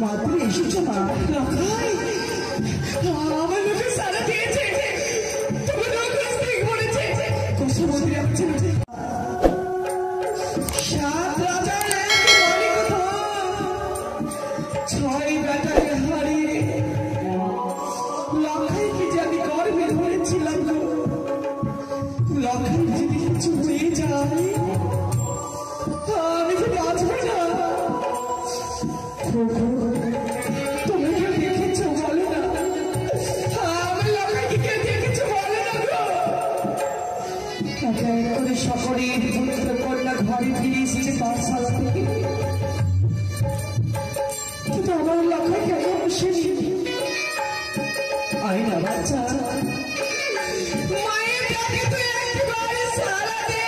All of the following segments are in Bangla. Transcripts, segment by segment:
মাতৃ এসেছো মা লখাই আমার লোকে সারা দিয়েছে তুমি লোক করেছে কোষমন্ত্রী আছে সাত রাজার এক কথা ছয় বেটাকে হারিয়ে লখাইকে যে আমি গর্বে ধরেছিলাম লখাই যদি কিছু হয়ে যায় আমি যে বাঁচবো না তুমি কেউ দেখেছো বলো না আমার লখাইকে কেউ দেখেছো বলো না করে সকলের পুত্র কন্যা ঘরে ফিরে এসেছে পাঠশালা থেকে কিন্তু আমার লখাই কেন বসেনি আয় না বাচ্চা মায়ের ডাকে তুই একবার সারা দে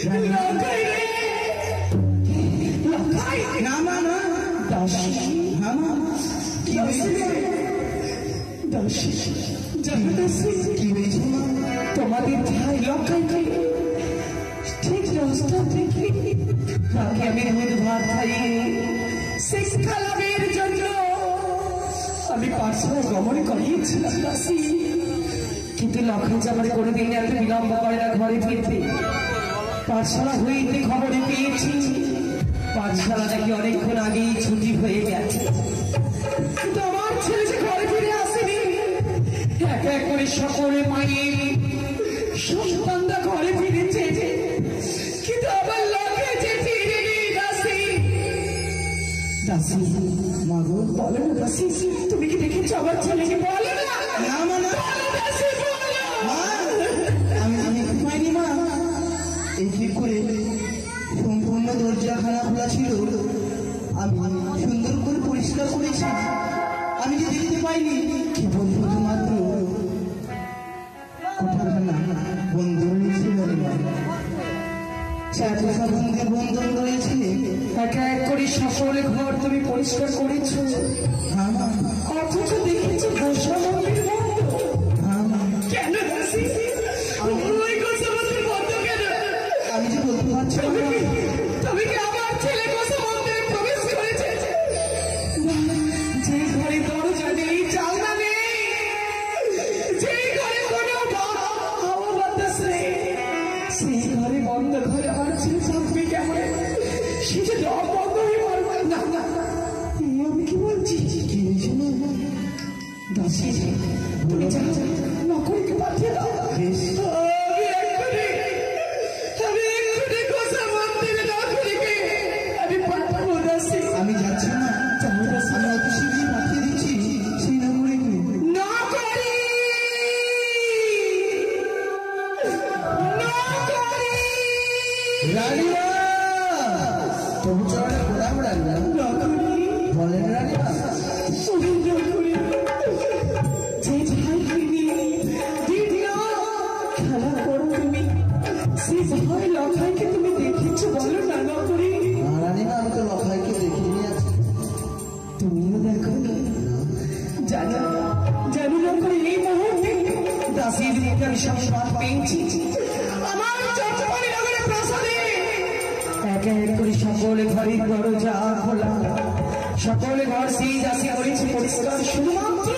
লখাই রে লখাই না মা না দাসী হ্যাঁ মা কি হয়েছে দাসী জানো দাসী কি হয়েছে মা তোমাদের ভাই লখাইকে ঠিক রাস্তা থেকে তাকে আমি দুধ ভাত খাইয়ে শিক্ষা লাভের জন্য আমি পাঠশালায় গমন করিয়েছিলাম দাসী কিন্তু লখাই যে আমার কোনোদিন এত বিলম্ব করে না ঘরে ফিরতে পাঠশালা হইতে খবরে পেয়েছি পাঠশালা নাকি অনেকক্ষণ আগেই ছুটি হয়ে গেছে কিন্তু আমার ছেলে যে ঘরে ফিরে আসেনি এক এক করে সকলে মায়ের সন্তানরা ঘরে ফিরেছে কিন্তু আমার লক্ষ্যে যে ফিরে নেই দাসী দাসী মা গো বলো না দাসী তুমি কি দেখেছো আমার ছেলেকে বলো না না মা না দাসী বলো আমি পাইনি মা এই ঠিক করে সম্পূর্ণ দরজাখানা খোলা ছিল আমি সুন্দর করে পরিষ্কার করেছি আমি যে দেখতে পাইনি কি বলবো শুধুমাত্র কোঠাখানা বন্ধ রয়েছে চারটা বন্ধের বন্ধন রয়েছে এক এক করে সকলে ঘর তুমি পরিষ্কার করেছো হ্যাঁ মা অথচ দেখেছো ঘোষা মন্দির বন্ধ হ্যাঁ মা কেন দাসী ওই ঘোষা মন্দির বন্ধ কেন আমি যে বলতে পারছি না তুমি কি আমার ছেলে ঘোষা মন্দিরে প্রবেশ করেছে যে ঘরে দরজা নেই জানলা নেই যে ঘরে কোনো হাওয়া বাতাস নেই সেই ঘরে বন্ধ ঘরে আমার ছেলে থাকবে কেমন সে যে দর বন্ধ হয়ে পারবে না না আমি কি বলছি কি হয়েছে মা দাসী তুমি যাও নকরিকে পাঠিয়ে দাও বেশ আমি এক্ষুনি ঘোষা মন্দিরে নকরিকে আমি পাঠাবো দাসী আমি যাচ্ছি না আমি অত শীঘ্রই পাঠিয়ে দিচ্ছি সেই নগরীকে নকরি নকরি রানীমা তবু চরণে প্রণাম রানীমা নকরি বলেন রানীমা নকরি যে ভাইকে নিয়ে দিন খেলা করো তুমি সেই ভয় লখাইকে তুমি দেখেছো বলো না নকরি রানীমা আমি তো লখাইকে দেখিনি আছি তুমিও দেখো জানো জানি না করে এই মুহূর্তে দাসীর মুখে আমি সংবাদ পেয়েছি আমার চট্টগ্রাম নগরে প্রাসাদে এক এক করে সকলে ঘরের দরজা খোলা সকলে ঘর সেই দাসী করেছে পরিষ্কার শুধুমাত্র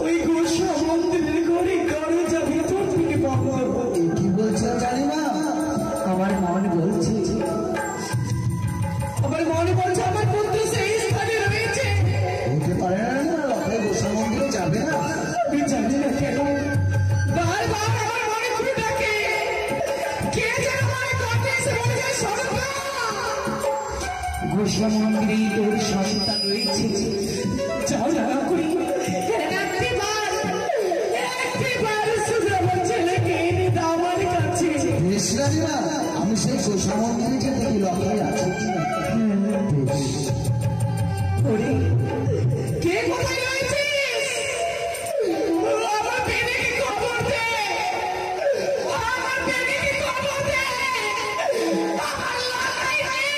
ওই গোসা মন্দিরের ঘরে দরজা ভিতর থেকে বন্ধ কি বলছেন রানীমা আমার মন বলছে আমার মনে বলছে আমার পুত্র সেই স্থানে রয়েছে হতে পারে না রানীমা লখাই গোসা মন্দিরে যাবে না আমি জানি না কেন বারবার আমার মনে করে ডাকে কে যেন মনে করতে এসে বলে যায় সন্তান ঘোষা মন্দিরেই তোর সন্তান রয়েছে যাও না করি একটিবার শুধু আমার ছেলেকে এনে দাও আমার কাছে বেশ রানীমা আমি সেই গোসা মন্দিরে যে দেখি লখাই আছে বেশ ওরে কে কোথায় রয়েছিস আমার বেবিকে খবর দে আমার বেবিকে খবর দে আমার লখাই নেই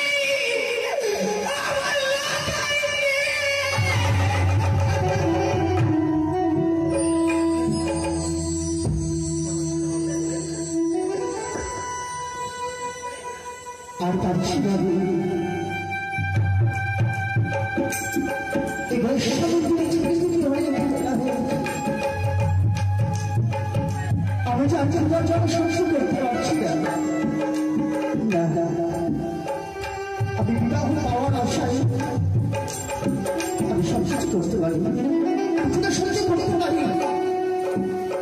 আমার লখাই নেই আর পারছি না এবার সমুদ্রে আমি যে আন্তর্জাতিক জন্য শস্য করতে পারছি না আমি বিবাহ পাওয়ার আশায় আমি সবকিছু করতে পারি আপনার সহ্য করতে পারি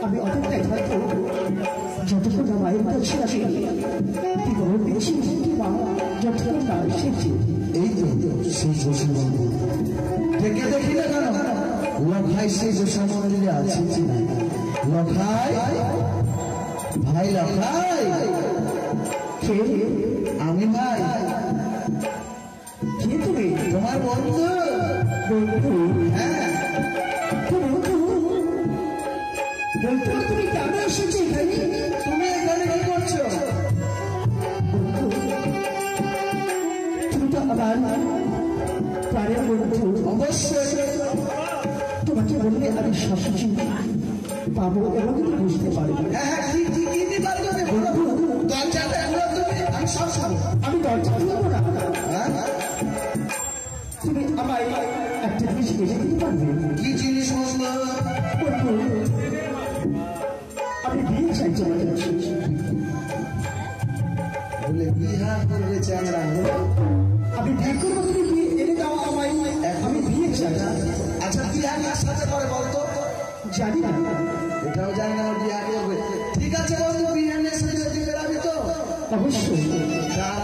আমি অনেকটাই হয়তো যতক্ষণ না মায়ের কাছে আসি বিবাহ বেশি যতক্ষণ না এসেছি এই তো সেই গোসা মন্দির থেকে দেখি না কেন লখাই সেই গোসা মন্দিরে আছে কি না লখাই ভাই লখাই আমি ভাই কে তুমি তোমার বন্ধু বন্ধু হ্যাঁ বন্ধু বলতো তুমি কেন এসেছো এখানে তুমি এখানে কি করছো পাবো এবং তুমি বুঝতে পারবে। হ্যাঁ ঠিক ঠিক কি পারবে দরজাটা খুলে তুমি আমি সব সব আমি দরজা খুলবো না, হ্যাঁ তুমি আমায় একটা জিনিস এনে দিতে পারবে? কি জিনিস বলবো? আমি বিয়ে চাই তোমাকে। বলে বিহা করবে চাংরা আমি বিয়ে করবো, তুমি বিয়ে এনে দাও আমায়। আমি বিয়ে চাই। আচ্ছা বিহা কার সাথে করে বলতো? জানি না, এটাও জানি না বিহা করবে। ঠিক আছে বন্ধু বিহানের সাথে দিতে রাখবি তো? অবশ্যই।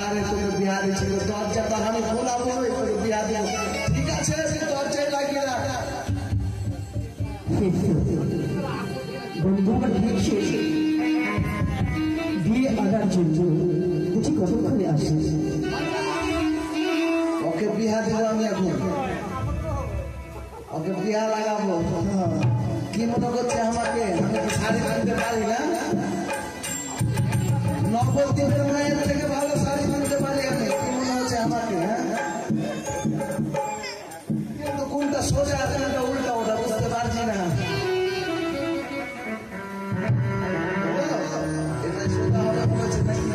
আরে তোকে বিহা দিচ্ছিল দরজা তো আমি খোলাবো তোকে বিহা দিব। ঠিক আছে দরজায় লাগিয়ে রাখ। বন্ধু আমার বিয়ে শেষ, বিয়ে আনার জন্য বুঝি কতক্ষণে আসে? ওকে বিহা দেবো আমি এখন, ওকে বিহা লাগাবো। কি মনে করছে আমাকে? আমি তো শাড়ি কিনতে পারি না, নবদ্বীপের মায়ের থেকে ভালো শাড়ি কিনতে পারি আমি। কি মনে হচ্ছে আমাকে? হ্যাঁ কিন্তু কোনটা সোজা আছে কোনটা উল্টা ওটা বুঝতে পারছি না। এটা সোজা হবে বলেছে নাকি?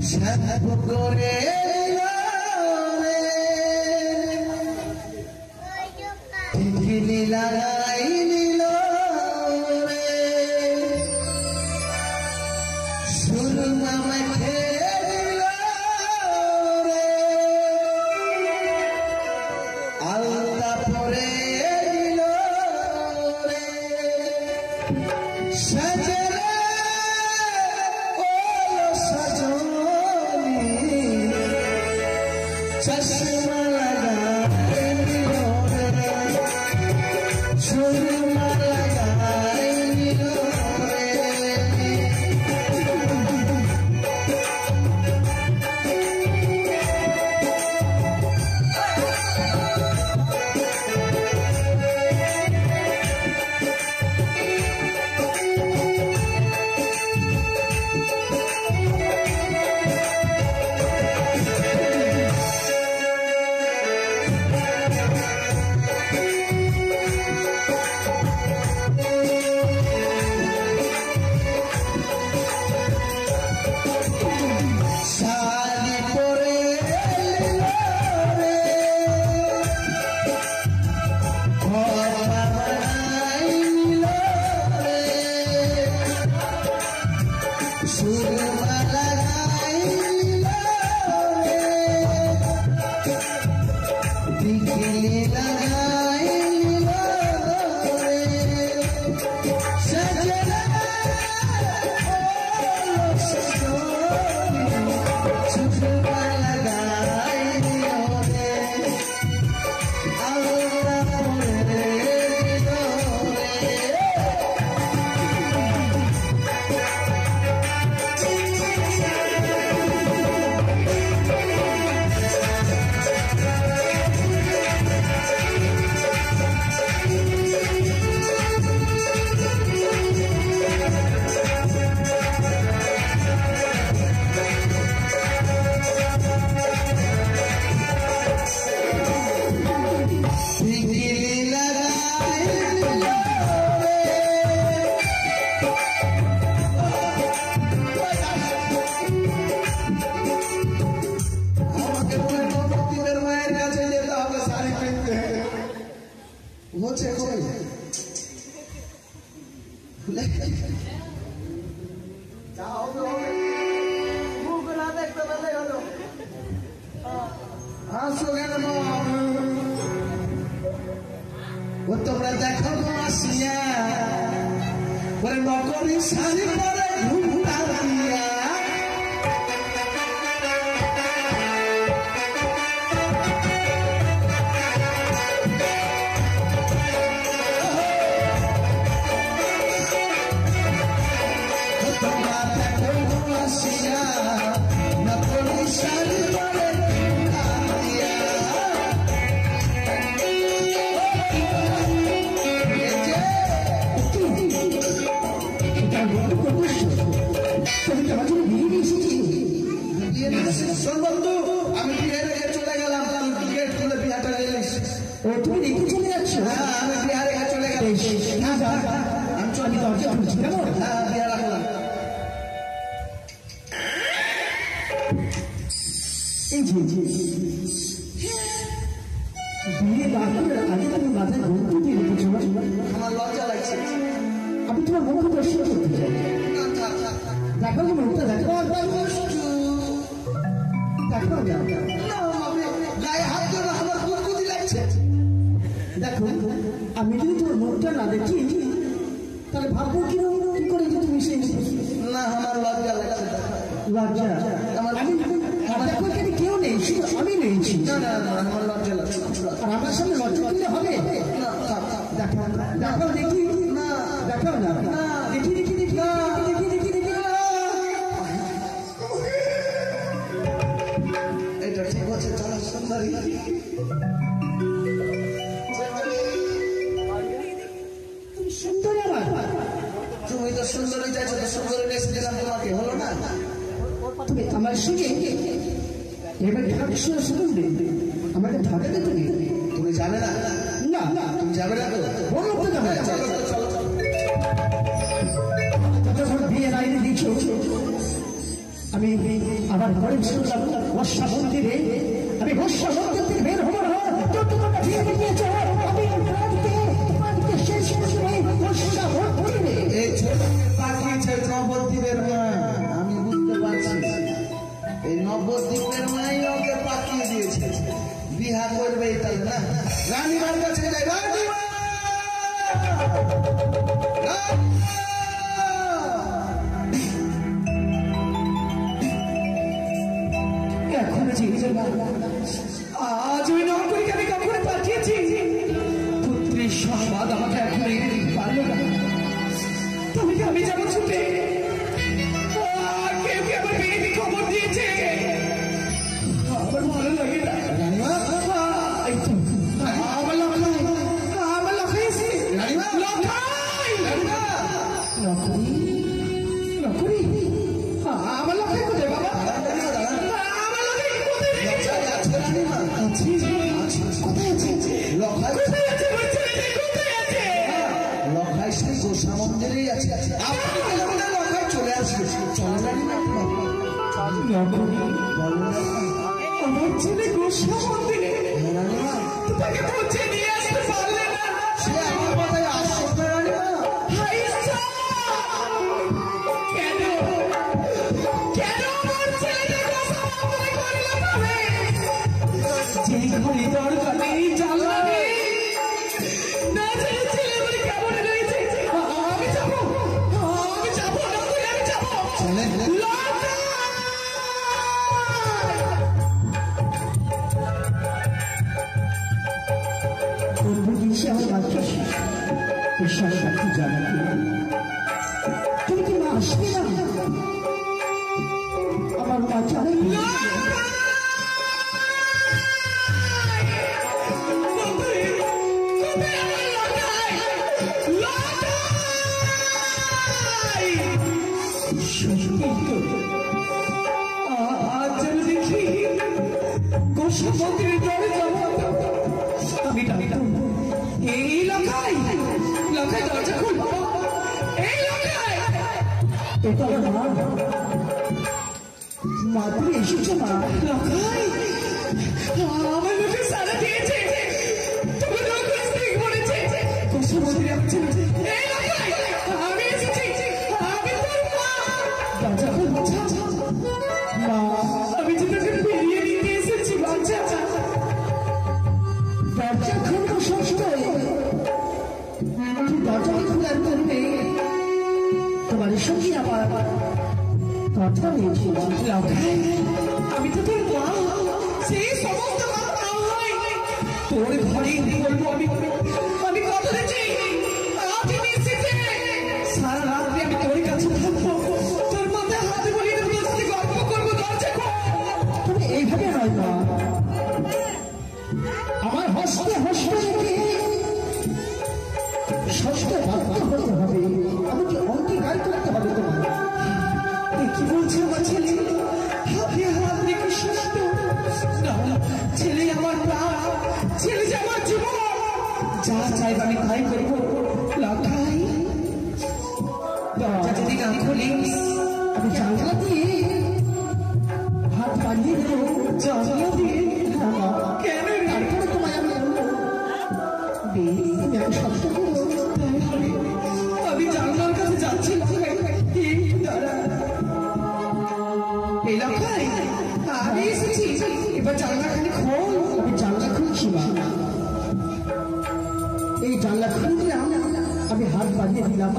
শ্যাম্পু করে টিকলি লাগাই নিল রে, সুরমা মেখে দিল রে, আলতা পরে দিল রে, সাজে রে ও সজনী, চশমা লাগাই দিল রে, সুরমা লাগাই দিল রে। শাড়ি পরে এলো রে, ঘোড়া বানাই নিল রে, সুরমা লাগাই নিল রে, টিকলি লাগাই নিল রে, সাজনা ও সজনী, চশমা লাগাই দিল রে, আলতা পরে দিল রে। টিকলি লাগাই দিল রে, আমাকে বলে নবদ্বীপের মায়ের কাছে যেতে হবে শাড়ি কিনতে। হচ্ছে কই যা হবে হবে, মুখ না দেখতে পেলে হলো। হাসো কেন ও তোমরা দেখো গো আসিয়া, ওরে নকরি শাড়ি পরে ঘুমটা দিয়া, ও তোমরা দেখো গো আসিয়া, নকরি শাড়ি পরে ঘুমটা দিয়া। শোন বন্ধু, আমি বিয়ে রেখে চলে গেলাম, তুই গেট খুলে বিয়েটা নিলিস। ও তুমি রেখে চলে যাচ্ছ? দরজা খুলছি কেমন? হ্যাঁ বিয়ে রাখলাম। এই যে বিয়ে রাখার আগে তুমি মাথায় ঘুমতে দিয়ে রেখেছো। আমার লজ্জা লাগছে। আমি তোমার মুখ দর্শন করতে চাই। দেখো তুমি মুখটা দেখো। দেখো গায়ে হাত ধরে আমার কুকুতি লাগছে। দেখো আমি যদি তোমার মুখটা না দেখি তাহলে ভাববো কি করে যে তুমি সেই না আমার লজ্জা লাগছে। লজ্জা দেখো এখানে কেউ নেই, শুধু আমি নেইছি। আমার লজ্জা লাগছে। আর আমার সামনে লজ্জা দিলে হবে? দেখাও দেখাও দেখি। না দেখাও না দেখি দেখি দেখি দেখি দেখি দেখি। এটা ঠিক আছে। চলো সুন্দরী সুন্দরী আমার, তুমি তো সুন্দরী চাইছো, তো সুন্দরী নেক্সট দিলাম তোমাকে, হলো না? তুমি আমার সঙ্গে এবার ঢাকা শুনে শুনুন আমাকে ঢাকাতে তুমি তুমি যাবে না? না না তুমি যাবে না তো? বলো তো যাবে না। চলো চলো যখন বিয়ের আইনে দিচ্ছ আমি আবার ঘরে শুনলাম বর্ষা মন্দিরে, আমি বর্ষা মন্দির থেকে বের হবো না। বিয়ে দিয়েছ আমি শেষ সময় বর্ষা মন্দিরে এই ছোট পাঠিয়েছে নবদ্বীপের মা। আমি বুঝতে পারছি এই নবদ্বীপের মাই ওকে পাঠিয়ে দিয়েছে। বিহা করবে তাই না? রানীমার কাছে যাই। রানীমা এখন আজ ওই নগরীকে আমি কখনো পাঠিয়েছি, পুত্রের সংবাদ আমাকে এখন এনে দিতে পারলো না। তবে আমি যাবো ছুটে। কেউ কি আমার মেয়েকে খবর দিয়েছে? আমার ভালো লাগে না। আমার লখাই এসে লখাই আমার লখাই কোথায় বাবা? গোসা মন্দিরেই আছে। চলে আসবে। চলে রানীমা আমার ছেলে গোসা মন্দিরে তাকে পৌঁছে নিয়ে আসতে পারলে না? সে আমার কথায় আসবে রানীমা। কেন কেন আমার ছেলেকে গোসা মন্দিরে করলে তবে? যে ঘরে দরকার নেই জানলা নেই না, ছেলে ছেলে বলে কেমন রয়েছে। আমি যাবো আমি যাবো না, আমি যাবো। তুমি কি মা আসবে না? আমার বাচ্চা দেখি গোসা মন্দিরের দরে যাবো আমি ডাকতাম, এই লখাই লখাই দরজা খুল, এই লখাই। এটা আমার মা, তুমি এসেছো মা? লখাই আমার মুখে সারা দিয়েছে, তুমি বলেছে গোসা মন্দিরে আসছে। এই লখাই আমি এসেছি, আমি তোর মা। দরজা খুল মা, আমি যে তোকে ফিরিয়ে নিতে এসেছি বাচ্চা। দরজা খুলবো ষষ্ঠ, দরজা খোলার করবে তোমার সঙ্গে আমার কথা হয়েছিল। আমি তো তোর মা, সেই সমস্ত মা হয় তোর ঘরে বলবো আমি আমি কথা দিচ্ছি। সারা রাত্রে আমি তোর কাছে থাকবো, তোর মাথায় হাতে বলিয়ে দেবো, তোর সাথে গল্প করবো। দরজা তুমি এইভাবে নয় মা, আমার হস্তে হস্ত রেখে ষষ্ঠ ভক্ত হতে হবে, আমাকে অঙ্গীকার করতে হবে। তোমার কি বলছে আমার ছেলে? হাতে হাত রেখে ষষ্ঠ? ছেলে আমার প্রাণ, ছেলে যে আমার জীবন, যা চাইবে আমি তাই করবো। লখাই দরজা যদি না খুলিস আমি জানলা দিয়ে হাত বাঁধিয়ে দেবো। জানলা দিয়ে? কেন? তারপরে তোমায় আমি বলবো সত্য করবো। আমি জানলার কাছে যাচ্ছি। আমি এসেছি, এবার জানলাখানি খোল। আমি জানলা খুলছি মা। এই জানলা খুলে দিলাম, আমি হাত বাঁধিয়ে দিলাম।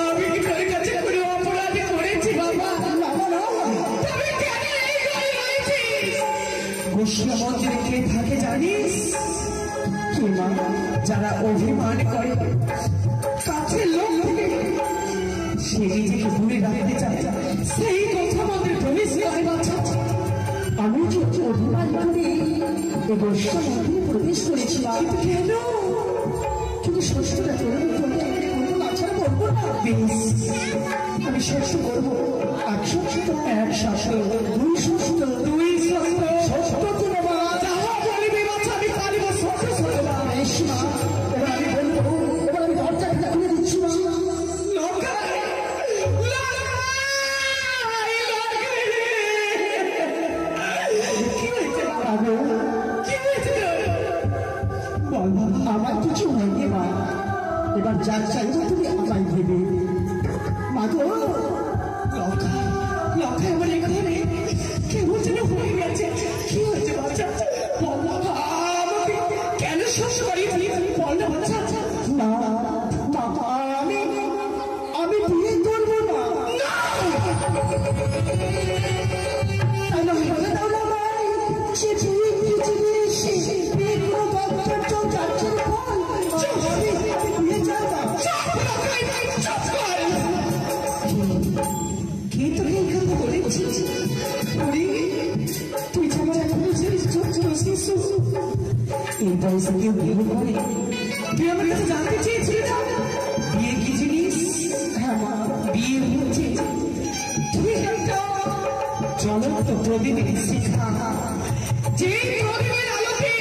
আমি কি তোর কাছে কোনো অপরাধ করেছি বাবা? গোস্বা মন্দিরে কে থাকে জানিস? কে মা? যারা অভিমান করে কাছে লোক থেকে সে নিজেকে দূরে রাখতে চায়, সেই কথা মন্দিরে প্রবেশ করে বাচ্চা। আমি যে অভিমান করে এই গোস্বা মন্দিরে প্রবেশ করেছিলাম। কেন? কিন্তু ষষ্ঠটা করবো, কোনো বাচ্চারা করবো না। আমি ষষ্ঠ করবো। এক ষষ্ঠ, এক শাস্ত্র, দুই ষষ্ঠ, দুই শাস্ত্র, ষষ্ঠ তো বাবা। যাহা বলিবি বাচ্চা আমি পারিব ষষ্ঠ করবো। বেশ মা, এবার আমি বলবো, এবার আমি দরজাটা খুলে দিচ্ছি মা। আমার কিছু হয়নি মা, এবার যার চাইবো তুমি আমায় দেবে। মা গো, লক্ষায় আমার এখানে কেমন যেন হয়ে গেছে। কি হয়েছে বাচ্চা? আমাকে কেন শেষ করি বল না বাচ্চা। মা আমি বিয়ে করবো না। তুই যেমন এখনো ছিলিস ছোট ছোট শিশু, এই বয়সে কেউ বিয়ে করে? তুই আমার কাছে জানতে চেয়েছিলি না বিয়ে কি জিনিস? হ্যাঁ মা, বিয়ে হচ্ছে তুই একটা জ্বলন্ত প্রদীপের শিখা, যে প্রদীপের আলোকে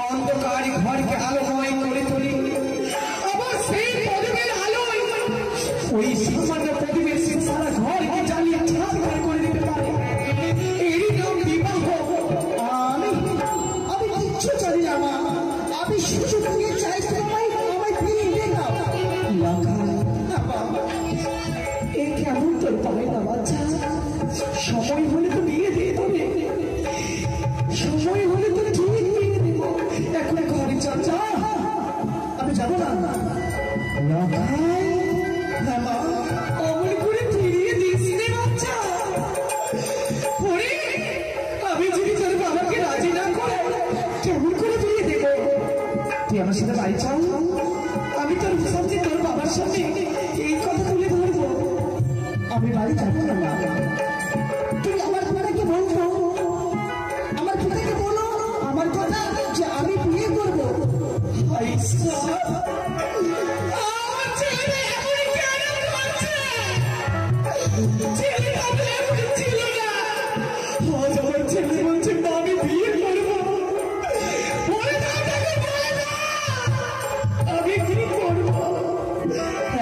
অন্ধকার ঘরকে আলোময় করে তোলে। আবার সেই প্রদীপের আলোয় ওই সামান্য প্রদীপের সারা ঘরকে জ্বালিয়ে ছাড়খাড় করে দিতে পারে। এরই নাম বিবাহ। আমি কিচ্ছু জানি না মা, আমি শুধু বিয়ে চাই, আমায় বিয়ে দিয়ে দাও। এ কেমন তোর পাবে না বাচ্চা? সময় হলে তো বিয়ে দিয়ে দেবে, সময় হলে তো ঠিক বিয়ে দেব। এখন ঘরে চাচা আমি যাবো না। অমন করে ফিরিয়ে দিস রে বাচ্চা। আমি যদি তোর বাবাকে রাজি না করে কেমন করে বিয়ে দেব? তুই আমার সাথে বাড়ি চল, আমি তোর সামনে তোর বাবার সামনে এই কথা তুলে ধরবো। আমি বাড়ি যাবো না মা। তুমি আমার পিতাকে বলবো, আমার পিতাকে বলো আমার কথা, যে আমি বিয়ে করবো।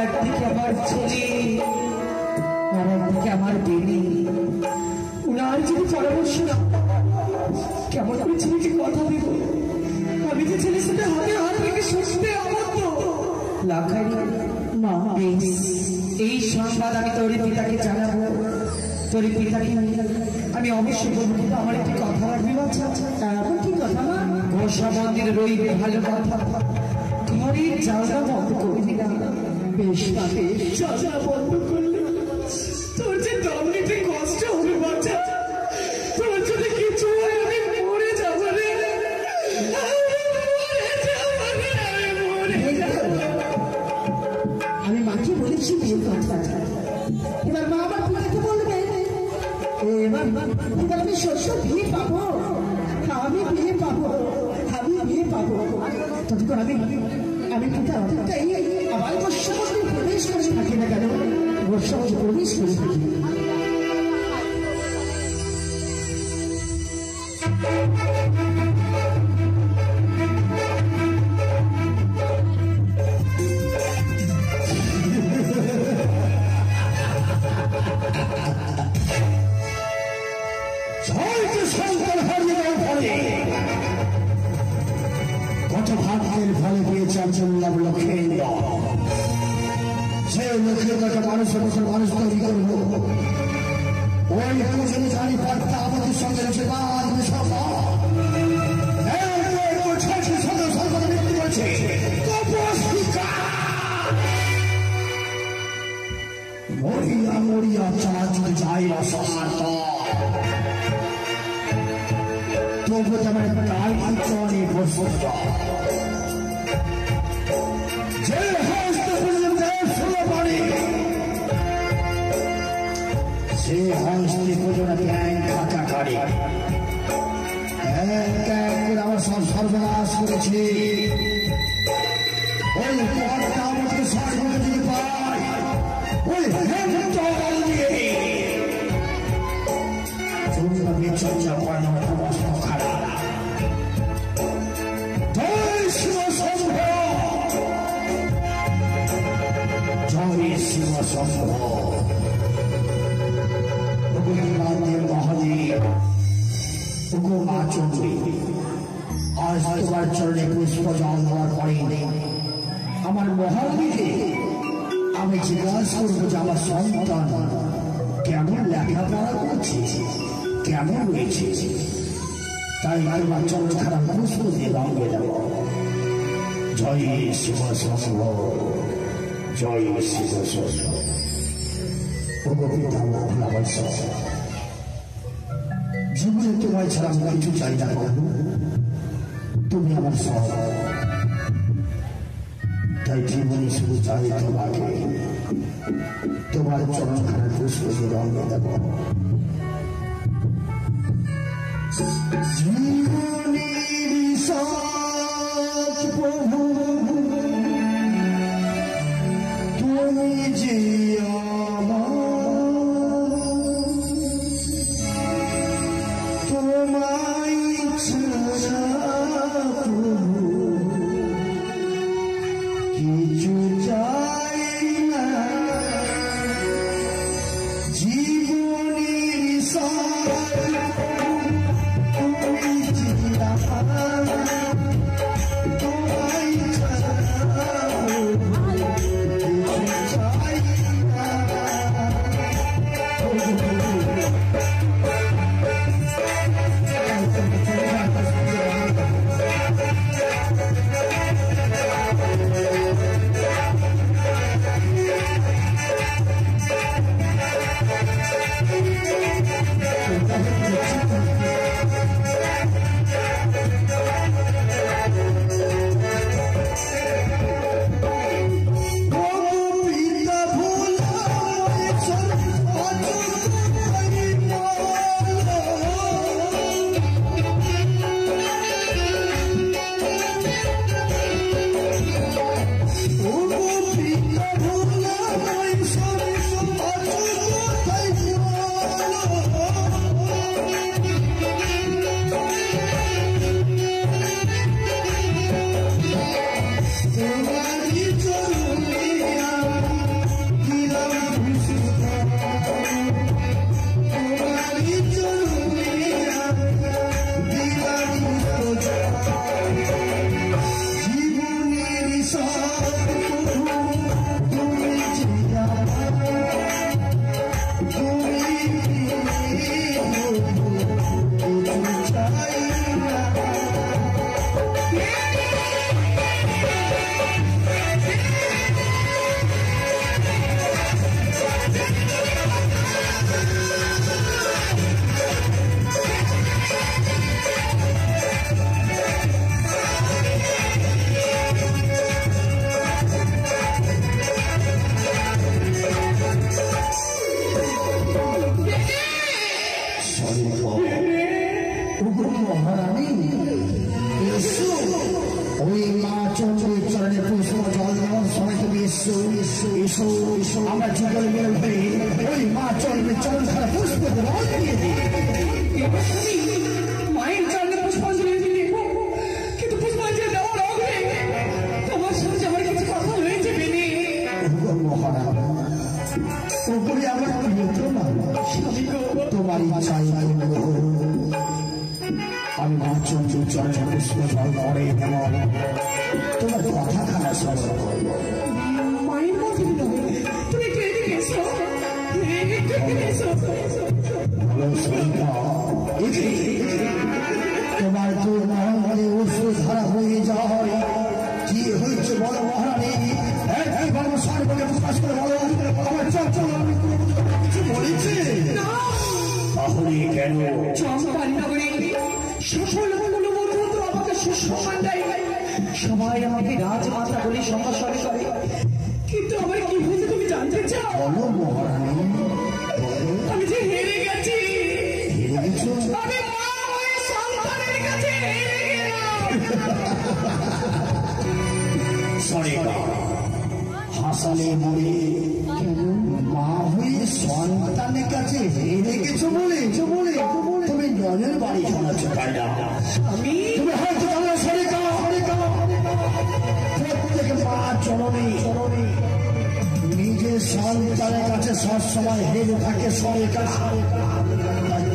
একদিকে আমার ছেলে আর একদিকে আমার বেবি, উনার যদি পরামর্শ না কেমন করে ছেলেকে কথা দেব? আমি যে ছেলের সাথে হাতে হাত রেখে শুনতে আবদ্ধ। লাখাই মা, এই সংবাদ আমি তোর পিতাকে জানাবো। তোর পিতাকে আমি অবশ্যই বলবো, কিন্তু আমার একটি কথা রাখবি বাচ্চা। তারপর কি কথা মা? গোস্বা মন্দিরে রইবে ভালো কথা, ঘরের জানলা বন্ধ করবি না। বেশ জানলা বন্ধ করলে তোর যে দম নিতে কষ্ট হবে বাচ্চা। তোর যদি কিছু হয় আমি মরে যাবো রে। আমি মাকে বলেছি বিয়ের কথা। এবার মা আমার পিতাকে বলবে, এবার আমি সত্য বিয়ে পাবো, আমি বিয়ে পাবো, আমি বিয়ে পাবো। ততক্ষণ আমি পিতা আমার গোস্বা মন্দিরে প্রবেশ করে থাকি না কেন, গোস্বা মন্দিরে প্রবেশ করে থাকি। পাপের ফলে পেয়েছে চল্লাভ লক্ষেন্দ্র। সে লক্ষেন্দ্রকে মানুষের মতো মানুষ তৈরি করবো। ওই পুজোর জানি পাঠটা আমাদের সঙ্গে রয়েছে মৃত্যু করেছে। মরিয়া মরিয়া চাঁদ যাই অসহার্থ, তবু তোমার প্রায় চলে বসত। যে হস্ত পর্যন্ত ষোলো পারে সে হস্তে পর্যন্ত ব্যাং ফাঁকা করে। আমার সব সর্বনাশ করেছে। ওই পথটা আমাকে সর্বদা যদি পায় ওই জল দিয়ে চর্চা করানো অবস্থা খারাপ। জয় শিব শম্ভ, জয় শিব শম্ভ। মহাদেব মা চন্দ্রী, আজ তোমার চরণে পুষ্প জল দেওয়ার পরে আমার মহাদেবকে আমি জিজ্ঞাসা করবো যে আমার সন্তান কেমন লেখাপড়া করছে, কেমন রয়েছে। তাই তোমার চরণ খারাপ পুষ্প দিয়ে রঙে দেব। জয় শিব শম্ভ, জয় শিব শম্ভ। জীবনে তোমায় ছাড়া আমি কিছু চাই না, তুমি আমার সব। তাই জীবনে শুধু চাই তোমাকে, তোমার চরণ খারাপ পুষ্প দিয়ে রঙে দেব। জীবনের সাথ প্রভু তুমি যে আমরা যুগল মিল হয়ে ওই মা চরণে চরণ খারা পুষ্প দিয়ে দিই। মায়ের চরণে পুষ্পাঞ্জলি দিয়ে কিন্তু পুষ্পাঞ্জলি দেওয়ার আগে তোমার সাথে আমার কাছে কথা হয়েছে বেনি। ওপরে আমার তোমার ইচ্ছাই আমি মা চন্দ্র চরণে পুষ্প জল করে এবং তোমার কথা খানা শ্রবণ করব। মায়ের মতো নয়, তুমি একটু এদিকে এসো, একটু এদিকে এসো। তোমার তো মহারানী অশ্রু ধারা হয়ে যায়, কি হয়েছে বলো মহারানী? সর্বকে প্রকাশ করে বলো, আমার চঞ্চল কিছু বলেছে? তাহলে কেন চম্পানগরে সফল মূল্যবন্ধু তো আমাকে সুসম্মান দেয়, সবাই আমাকে রাজমাতা বলে সম্ভাষণ করে, কিন্তু আমার কি হয়েছে তুমি জানতে চাও? বলো মহারানী। আমি যে হেরে গেছি, হেরে গেছো? আমি মা হয়ে সন্তানের কাছে হেরে গেলাম। হাসালে মরে মা হয়ে সন্তানের কাছে হেরে গেছো বলে তুমি নয়নের বাড়ি শোনাচ্ছ, তাই না? আমি তুমি হয়তো জানো প্রত্যেক মা জননী নিজের সন্তানের কাছে সবসময় হেরে থাকে সরেকা।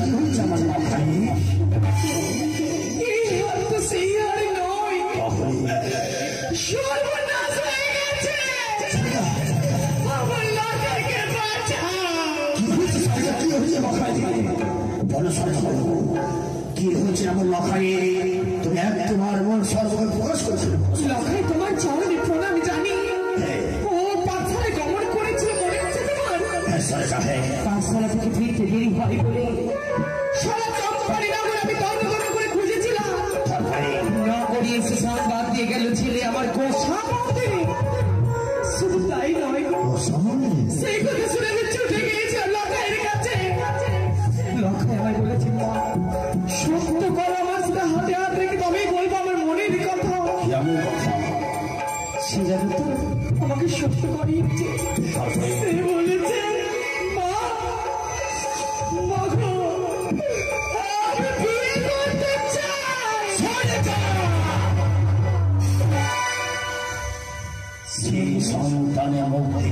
কি হয়েছে আমার মাথায়? এই হাত তো সেই হার নয়, সর্বনাশ হয়ে গেছে। আমার লাখাইকে বাঁচাও। কি হয়েছে মাথায়? বলো সরকার, কি হয়েছে আমার মাথায়? তুমি তোমার মন সর্বকে প্রকাশ করেছিল। লাখাই তোমার চরণে প্রণাম জানি, ও পাথরে গমন করেছিল মনে আছে তোমার? পাঁচতলা থেকে ফিরতে দেরি হয় বলে সারা চম্পারি নগর আমি দণ্ডগণ করে খুঁজেছিলাম, নগরী এসে সংবাদ দিয়ে গেল ছেলে আমার গোসা মন্দিরে। শুধু তাই নয়, সেই কথা শুনে আমি ছুটে গিয়েছিলাম লখাইয়ের কাছে। লখাই আমায় বলেছে, মা সত্য করো, আমার সাথে হাতে হাত রেখে তবেই বলবো আমার মনের কথা। সে জানো তো আমাকে সত্য করিয়েছে। সে বলেছে, মা গো, আমি বিয়ে করতে চাই। সেই সন্তানে মুক্তি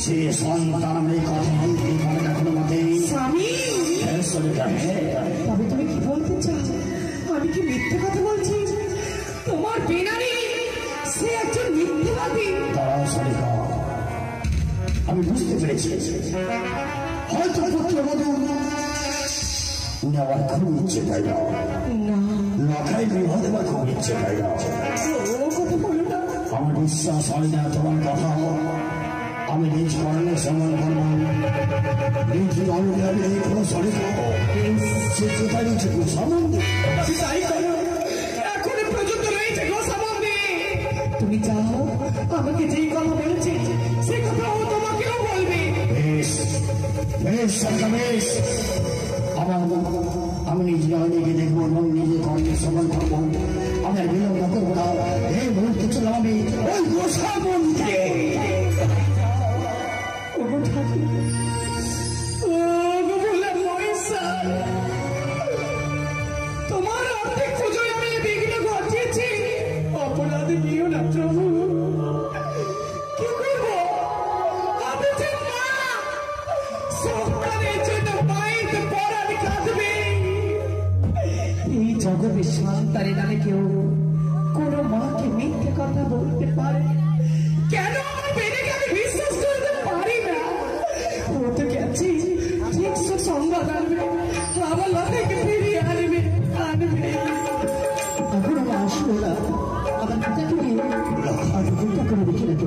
সে সন্তান এই কথা বলতে পারে না কোনো মতে। স্বামী, তবে তুমি কি বলতে চাও? আমি কি মিথ্যে কথা বলছি? তোমার বেনারি সে একজন মিথ্যেবাদী। আমি বুঝতে পেরেছি, হয়তো পুত্রবধূ নেওয়ার খুব ইচ্ছে, তাই না? লখাই বিবাহ দেওয়ার খুব ইচ্ছে, তাই না? ও কথা বলো না। আমার বিশ্বাস হয় না তোমার কথা। আমি নিজ কর্মে সমান করব, নিজ অনুযায়ী কোনো শরীর সে কোথায় রয়েছে সম্বন্ধে তাই করো, এখনো পর্যন্ত রয়েছে গোসামন্দি। তুমি যাও, আমাকে যেই কথা বলেছে সে কথা ও তোমাকেও বলবে। বেশ বেশ সরকার, বেশ। আমি নিজ নয়নে দেখবো এবং নিজে কর্মে সমান করবো। আমি আর বিলম্ব করবো না, এই মুহূর্তে চলো আমি ওই গোসা মন্দিরে। তোমার অর্ধেক পুজোয় আমি বিঘ্ন ঘটিয়েছি, অপরাধ নিও না প্রভু। কি করবো? আমি যে মা, সন্তানের জন্য মায়ের পরাণ কাঁদবে। এই জগতে সন্তানের নামে কেউ কোনো মাকে মিথ্যে কথা বলতে পারে? কেন আমার বেড়েকে আমি বিশ্বাস করতে পারি না? ও তো গেছি, ঠিক সংবাদ আনবে, আমার লতাকে ফিরিয়ে আনবে। এখন আমার আসলো না, আমার পিতাকে চিন্তা করে দেখি না।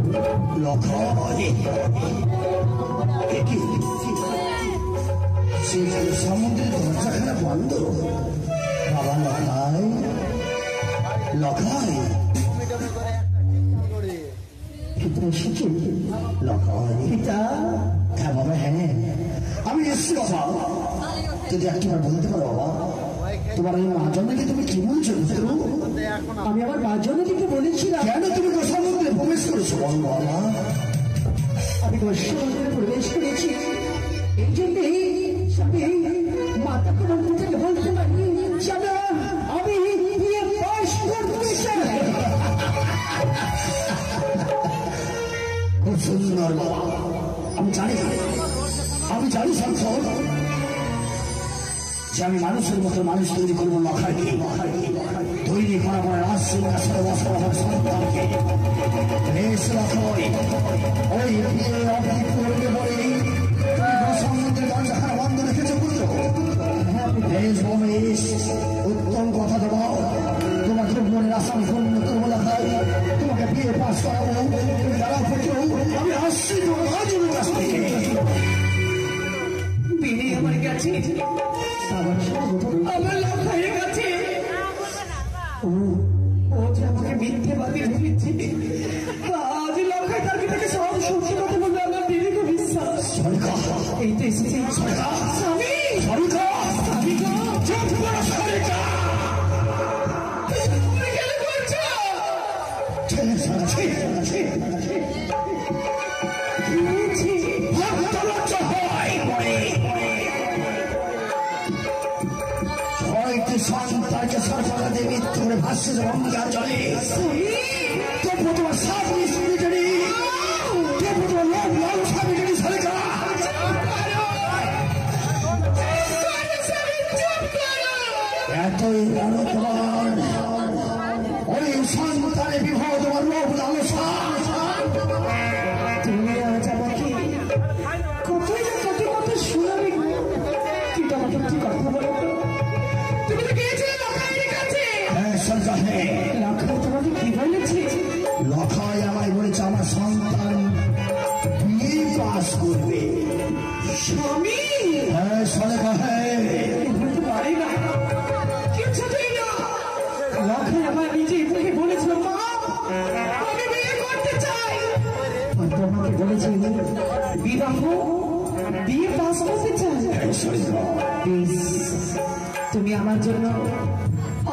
সমুদ্রের দরজাখানা বন্ধ। বাবা লখাই, লখাই, পিতা এসেছে। লখাই, পিতা, হ্যাঁ বাবা, হ্যাঁ আমি এসছি বাবা। যদি একবার বলতে পারো বাবা, তোমার এই মা জন্মকে তুমি কি বলছো? আমি আমার মা জননীকে বলেছিলাম, কেন তুমি সমুদ্রে প্রবেশ করেছো বলো বাবা? আমি সমুদ্রে প্রবেশ করেছি এই জন্যে মাতাকে বলতে বলতে পারি আমি বিয়ে পাশ করতে চাই। খুব সুন্দর বাবা, আমি জানি সংসদ যে আমি মানুষের মতো মানুষ তৈরি করবো লখাইকে তৈরি করা পরে রাজসিংহাসনে বসাবো আমার সন্তানকে। বেশ লখাই ওই বিয়ে অবধি করবে বলে সম্বন্ধে দরজাখানা বন্ধ রেখেছে বুঝলো? বেশ রমেশ, উত্তম কথা দেবো। তোমাকে মনের আসামি পূর্ণ করবো লখাই, তোমাকে বিয়ে পাস করাবো। তুমি দাঁড়াও পেটো, আমি আসছি তোমার কাছ থেকে। বিয়ে আমার কাছে, আমার লখাইয়ের কাছে ও যে আমাকে মিথ্যেবাদী ভেবেছে। আজ লখাই তার থেকে সব সত্যি কথা বলবে আমার দিদিকে বিশ্বাস। এই তো এসেছে স্বামী। সন্তানকে সরকার দেবী তোর ভাষ্যের ভঙ্গা চলে তবু তোমার স্বামী স্ত্রী তবু তোমার লোক লাল স্বামী সরকার এতই বড় তোমার ওই সন্তানের বিবাহ তোমার লোক লালসা। তুমি আজ আমাকে কতই না কত কথা শোনাবে, কিন্তু আমাকে একটি কথা বলো তো, তুমি তো গিয়েছিলে লখাইয়ের কাছে। লখাই তোমাকে কি বলেছে? লখাই আমায় বলেছে আমার সন্তান বিয়ে পাস করবে। স্বামী হ্যাঁ সলেখা, হ্যাঁ বলতে পারি না, কিছুতেই না। লখাই আমার নিজে থেকে বলেছিল মা আমি বিয়ে করতে চাই, আর তোমাকে বলেছে বিবাহ বিয়ে পাস করতে চাই। বেশ, তুমি আমার জন্য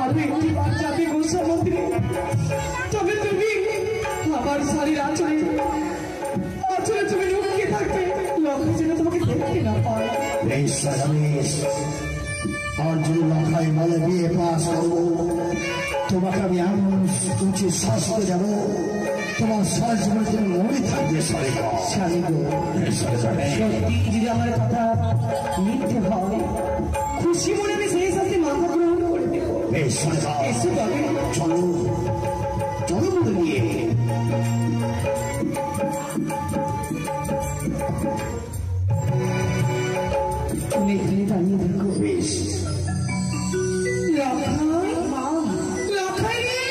আরো একটি বার যাবে গোসা মন্দিরে, তবে তুমি আমার শাড়ির আঁচলে আঁচলে তুমি লুকিয়ে থাকবে, লখাই যেন তোমাকে দেখতে না পায়। আর যদি লখাই বলে বিয়ে পাস করবো তোমাকে আমি এমন উচিত শাস্তি যাবো তোমার সারা জীবনের জন্য মনে থাকবে। সত্যি যদি আমার কথা মিথ্যে হয়, খুশি মনে আমি সেই শাস্তি মাথা গ্রহণ করে দেবো। এসে তবে চলো চলো বলে নিয়ে তুমি এখানে দাঁড়িয়ে দেখো। বেশ লখাই রে,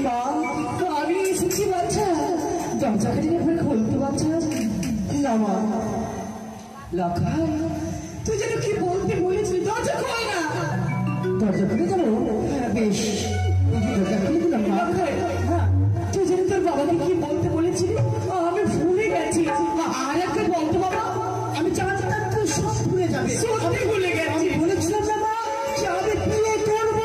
মা আমি এসেছি বাচ্চা, দরজাটা এবার খুলতে বাচ্চা না। মা লখাই তুই যেন কি বলতে বলেছিলি, দরজা খোল না। দরজা খুলে গেল? বেশ দরজা খুলে দিলাম। লখাই তুই যেন তোর বাবাকে কি বলতে বলেছিলি আমি ভুলে গেছি। আর একটা বলতো বাবা, আমি জানতাম তুই সব ভুলে যাবে। সত্যি ভুলে গেছি, বলেছিলাম না মা যে আমি বিয়ে করবো।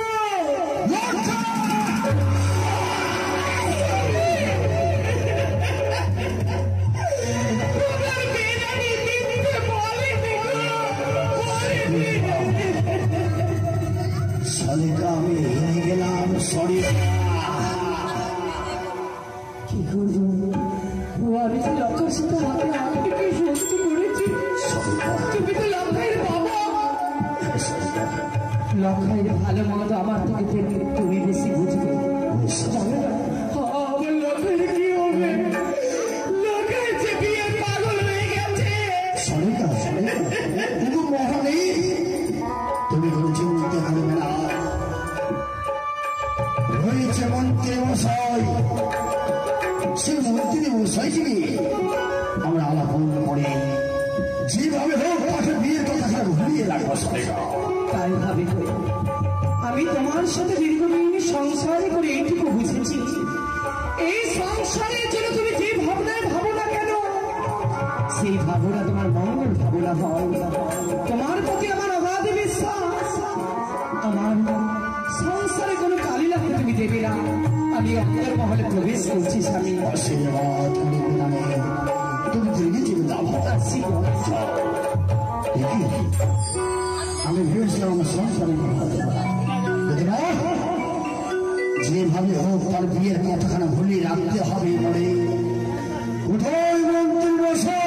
আমি হেরে গেলাম, সরি। কি করবো, আমি তো লক্ষার সাথে হাতে হাত থেকে সত্যি করেছি। তুমি তো লক্ষাইয়ের বাবা, লক্ষাইয়ের ভালো মতো আমার থেকে তুমি বেশি বুঝবে। আমার লক্ষাইয়ের কি হবে? লক্ষাই যে বিয়ে পাগল হয়ে গেছে। মহারানী তুমি কোনো চিন্তা করবে না, রয়েছে মন্ত্রী মশাই, সে মন্ত্রী মশাইকে নিয়ে আমরা আলাপন করে যেভাবে হোক তাকে বিয়ের কথা ভুলিয়ে রাখবো। তাই ভাবে আমি তোমার সাথে দীর্ঘদিন সংসারে করে এইটুকু বুঝেছি, এই সংসারের জন্য তুমি যে ভাবনায় ভাবো না কেন, সেই ভাবনা তোমার মঙ্গল ভাবনা হয়। তোমার প্রতি আমার অগাধ বিশ্বাস, আমার সংসারে কোনো কালি লাগতে তুমি দেবে না। আমি অন্তর মহলে প্রবেশ করছি স্বামী। আশীর্বাদ তুমি দিল্লি চলে যাও। আমি ভেবেছিলাম আমার সংসারে যেভাবে হোক তার বিয়ের কথাখানা ভুলিয়ে রাখতে হবে বলে উঠোই মন্ত্রী বসে